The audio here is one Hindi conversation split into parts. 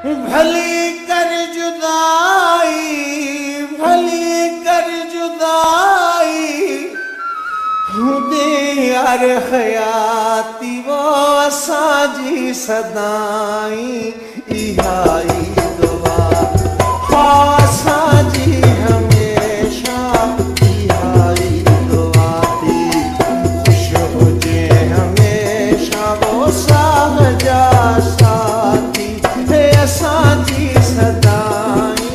भली कर जुदाई, भली कर जुदाई, हुदे यार हयाती वो असांजी सदाई, इहाई दुआ असांजी हमेशा, इहाई दुआ थी खुश हुजे हमेशा वो साहजा साथी है असांजी सदाई,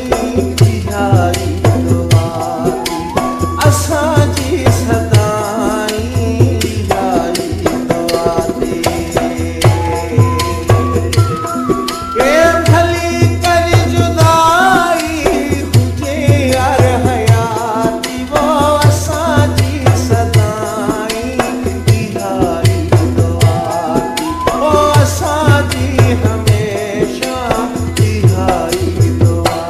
इहाई दुआ थी असांजी सदाई, इहाई दुआ थी। ए भली कर जुदाई, हुजे यार हयाती वो असांजी सदाई, इहाई दुआ थी वो असांजी हमेशा, इहाई दुआ।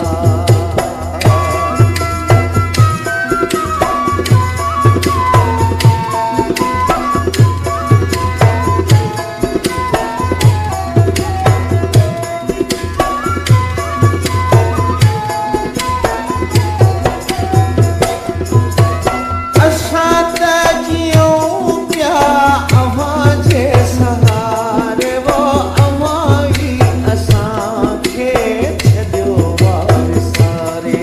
असां त जियूं पिया अव्हां जे सहारे, वो अव्हां ई असांखे छॾियो वारिसारे।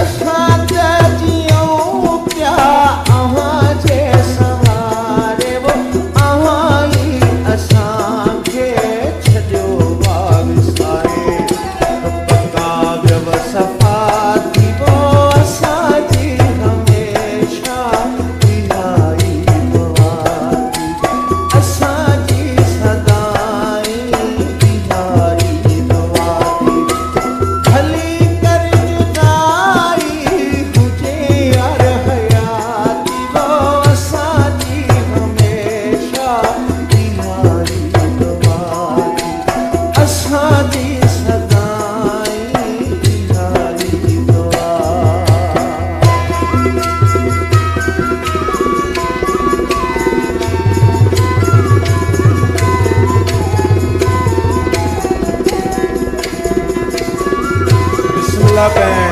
असां त जियूं पिया अव्हां जे सहारे, वो अव्हां ई असांखे छॾियो वारिसारे। पका व्यव सफ़ा थी वो असांजी हमेशा, इहाई दुआ थी असांजी सदाई, इहाई दुआ थी। भली कर जुदाई, हुजे यार हयाती वो असांजी हमेशा, इहाई दुआ थी असांजी सदाई, इहाई दुआ। बिस्मिल्लाह।